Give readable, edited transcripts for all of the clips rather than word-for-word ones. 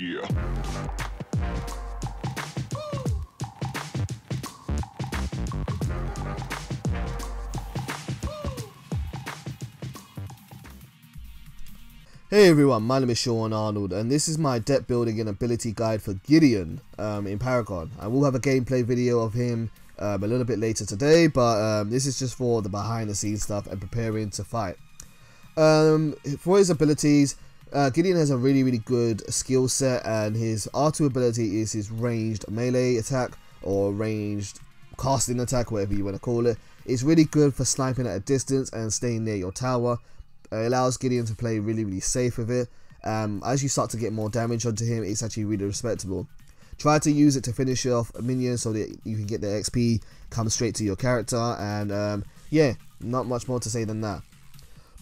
Yeah. Hey everyone, my name is Sean Arnold and this is my deck building and ability guide for Gideon in Paragon. I will have a gameplay video of him a little bit later today, but this is just for the behind the scenes stuff and preparing to fight. For his abilities, Gideon has a really good skill set, and his R2 ability is his ranged melee attack or ranged casting attack, whatever you want to call it. It's really good for sniping at a distance and staying near your tower. It allows Gideon to play really safe with it. As you start to get more damage onto him, it's actually really respectable. Try to use it to finish off minions so that you can get the XP come straight to your character, and yeah, not much more to say than that.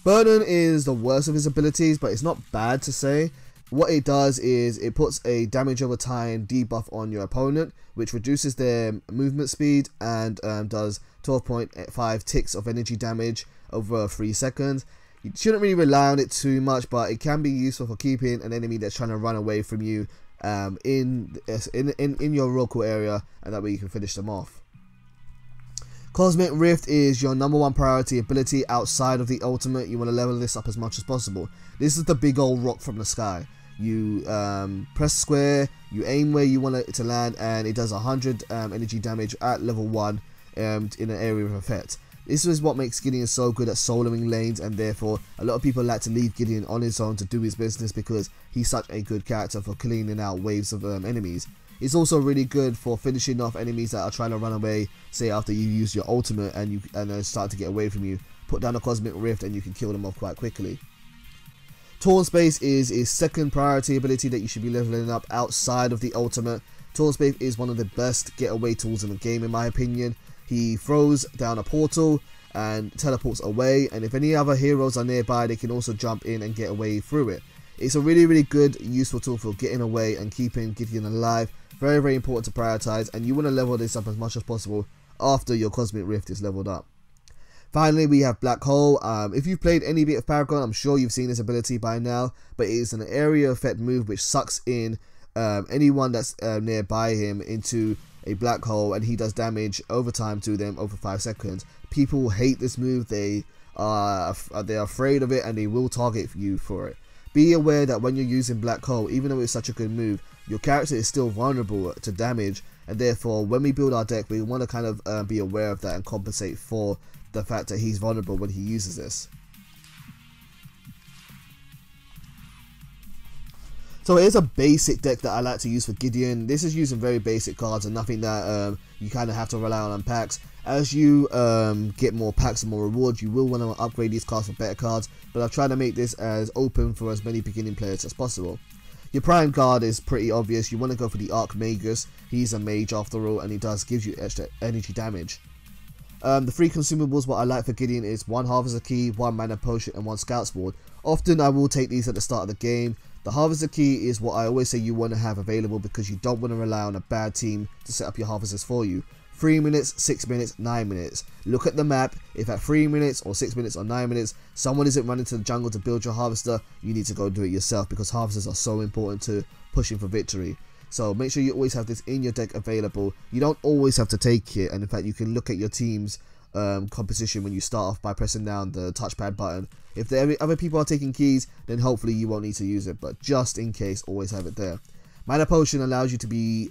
Burden is the worst of his abilities, but it's not bad to say. What it does is it puts a damage over time debuff on your opponent, which reduces their movement speed and does 12.5 ticks of energy damage over 3 seconds. You shouldn't really rely on it too much, but it can be useful for keeping an enemy that's trying to run away from you in your local area, and that way you can finish them off. Cosmic Rift is your #1 priority ability outside of the ultimate. You want to level this up as much as possible. This is the big old rock from the sky. You press square, you aim where you want it to land, and it does 100 energy damage at level 1 in an area of effect. This is what makes Gideon so good at soloing lanes, and therefore a lot of people like to leave Gideon on his own to do his business because he's such a good character for cleaning out waves of enemies. It's also really good for finishing off enemies that are trying to run away, say after you use your ultimate and they start to get away from you. Put down a Cosmic Rift and you can kill them off quite quickly. Torn Space is his second priority ability that you should be leveling up outside of the ultimate. Torn Space is one of the best getaway tools in the game in my opinion. He throws down a portal and teleports away, and if any other heroes are nearby, they can also jump in and get away through it. It's a really good useful tool for getting away and keeping Gideon alive. Very important to prioritize, and you want to level this up as much as possible after your Cosmic Rift is leveled up. Finally, we have Black Hole. If you've played any bit of Paragon, I'm sure you've seen this ability by now, but it is an area effect move which sucks in anyone that's nearby him into a black hole, and he does damage over time to them over 5 seconds. People hate this move. They're afraid of it, and they will target you for it. Be aware that when you're using Black Hole, even though it's such a good move, your character is still vulnerable to damage, and therefore when we build our deck, we want to kind of be aware of that and compensate for the fact that he's vulnerable when he uses this. So it is a basic deck that I like to use for Gideon. This is using very basic cards and nothing that you kind of have to rely on packs. As you get more packs and more rewards, you will want to upgrade these cards for better cards, but I've tried to make this as open for as many beginning players as possible. Your prime card is pretty obvious. You want to go for the Archmagus. He's a mage after all, and he gives you extra energy damage. The 3 consumables, what I like for Gideon is 1 Harvester Key, 1 Mana Potion, and 1 Scout Sword. Often I will take these at the start of the game. The Harvester Key is what I always say you want to have available because you don't want to rely on a bad team to set up your harvesters for you. 3 minutes, 6 minutes, 9 minutes. Look at the map. If at 3 minutes or 6 minutes or 9 minutes someone isn't running to the jungle to build your harvester, you need to go do it yourself because harvesters are so important to pushing for victory. So make sure you always have this in your deck available. You don't always have to take it, and in fact you can look at your team's composition when you start off by pressing down the touchpad button. If the other people are taking keys, then hopefully you won't need to use it, but just in case, always have it there. Mana Potion allows you to be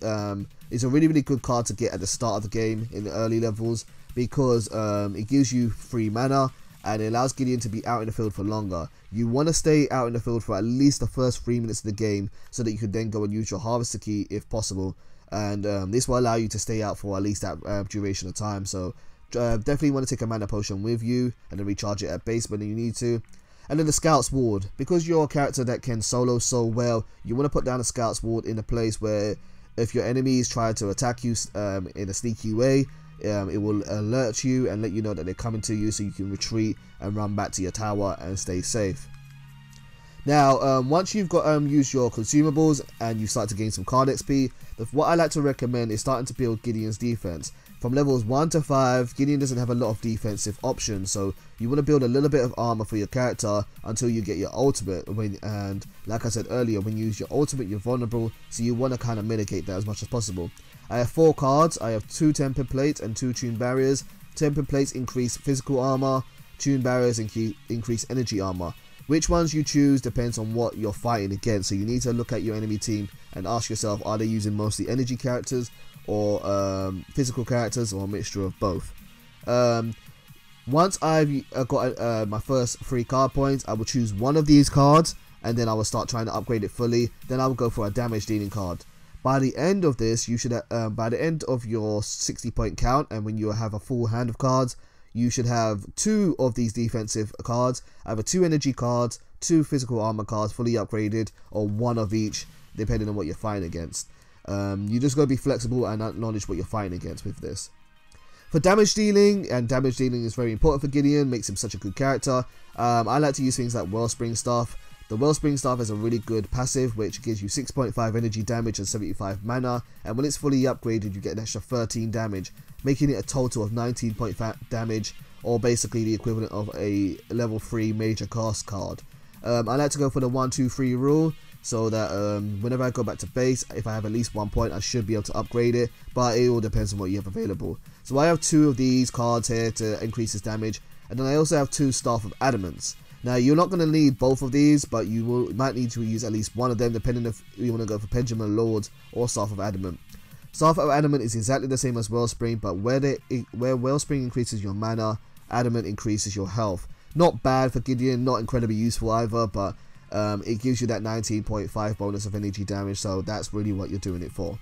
is a really good card to get at the start of the game in the early levels because it gives you free mana and it allows Gideon to be out in the field for longer. You want to stay out in the field for at least the first 3 minutes of the game so that you can then go and use your Harvester Key if possible, and this will allow you to stay out for at least that duration of time. So definitely want to take a Mana Potion with you and then recharge it at base when you need to. And then the Scout Sword, because you're a character that can solo so well, you want to put down a Scout Sword in a place where if your enemies try to attack you in a sneaky way, it will alert you and let you know that they're coming to you so you can retreat and run back to your tower and stay safe. Now, once you've got used your consumables and you start to gain some card XP, what I like to recommend is starting to build Gideon's defense. From levels 1 to 5, Gideon doesn't have a lot of defensive options, so you want to build a little bit of armor for your character until you get your ultimate. And like I said earlier, when you use your ultimate, you're vulnerable, so you want to kind of mitigate that as much as possible. I have 4 cards. I have 2 tempered plates and 2 tuned barriers. Tempered plates increase physical armor, tuned barriers increase energy armor. Which ones you choose depends on what you're fighting against, so you need to look at your enemy team and ask yourself, are they using mostly energy characters or physical characters, or a mixture of both. Once I've got my first 3 card points, I will choose one of these cards and then I will start trying to upgrade it fully. Then I will go for a damage dealing card. By the end of this, you should by the end of your 60-point count, and when you have a full hand of cards, you should have 2 of these defensive cards, either 2 energy cards, 2 physical armor cards fully upgraded, or 1 of each depending on what you're fighting against. You just got to be flexible and acknowledge what you're fighting against with this. For damage dealing, and damage dealing is very important for Gideon, makes him such a good character, I like to use things like Wellspring Staff. The Wellspring Staff is a really good passive which gives you 6.5 energy damage and 75 mana, and when it's fully upgraded you get an extra 13 damage, making it a total of 19.5 damage, or basically the equivalent of a level 3 major cast card. I like to go for the 1-2-3 rule, so that whenever I go back to base, if I have at least 1 point, I should be able to upgrade it, but it all depends on what you have available. So I have 2 of these cards here to increase his damage, and then I also have 2 Staff of Adamants. Now, you're not going to need both of these, but you might need to use at least one of them, depending if you want to go for Pendulum of Lords or Staff of Adamant. Staff of Adamant is exactly the same as Wellspring, but where Wellspring increases your mana, Adamant increases your health. Not bad for Gideon, not incredibly useful either, but it gives you that 19.5 bonus of energy damage, so that's really what you're doing it for.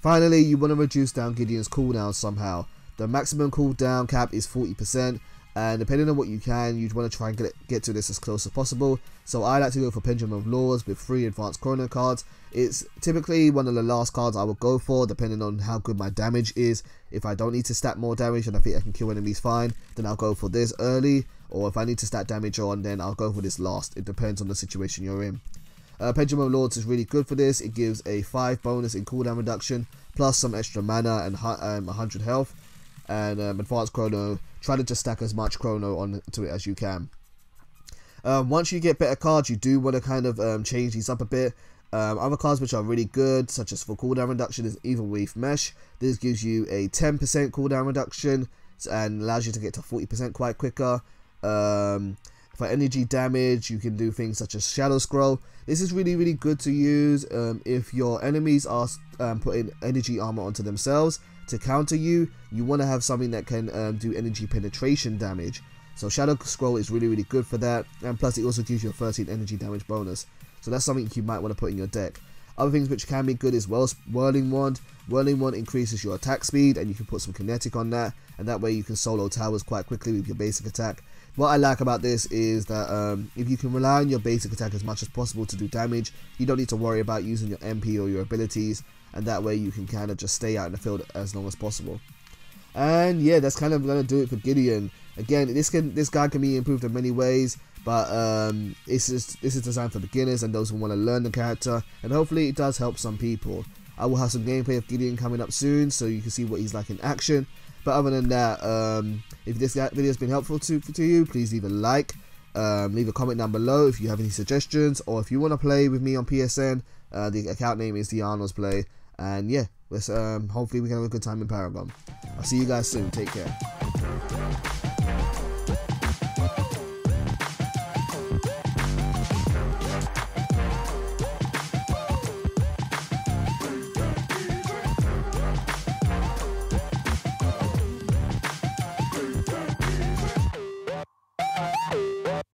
Finally, you want to reduce down Gideon's cooldown somehow. The maximum cooldown cap is 40%, and depending on what you can, you'd want to try and get to this as close as possible. So I like to go for Pendulum of Lords with 3 advanced chrono cards. It's typically one of the last cards I will go for, depending on how good my damage is. If I don't need to stack more damage and I think I can kill enemies fine, then I'll go for this early, or if I need to stack damage on, then I'll go for this last. It depends on the situation you're in. Pendulum of Lords is really good for this. It gives a 5 bonus in cooldown reduction, plus some extra mana and 100 health. And advanced chrono, try to just stack as much chrono onto it as you can. Once you get better cards, you do want to kind of change these up a bit. Other cards which are really good, such as for cooldown reduction, is Even Weave Mesh. This gives you a 10% cooldown reduction and allows you to get to 40% quite quicker. For energy damage, you can do things such as Shadow Scroll. This is really good to use if your enemies are putting energy armor onto themselves to counter you. You want to have something that can do energy penetration damage. So Shadow Scroll is really good for that, and plus it also gives you a 13 energy damage bonus. So that's something you might want to put in your deck. Other things which can be good is Whirling Wand. Whirling Wand increases your attack speed, and you can put some kinetic on that, and that way you can solo towers quite quickly with your basic attack. What I like about this is that if you can rely on your basic attack as much as possible to do damage, you don't need to worry about using your MP or your abilities, and that way you can kind of just stay out in the field as long as possible. And yeah, that's kind of going to do it for Gideon. Again, this guy can be improved in many ways, but this is designed for beginners and those who want to learn the character, and hopefully it does help some people. I will have some gameplay of Gideon coming up soon, so you can see what he's like in action. But other than that, if this video has been helpful to you, please leave a like, leave a comment down below if you have any suggestions, or if you want to play with me on PSN. The account name is The Arnold's Play, and yeah, let's hopefully we can have a good time in Paragon. I'll see you guys soon. Take care.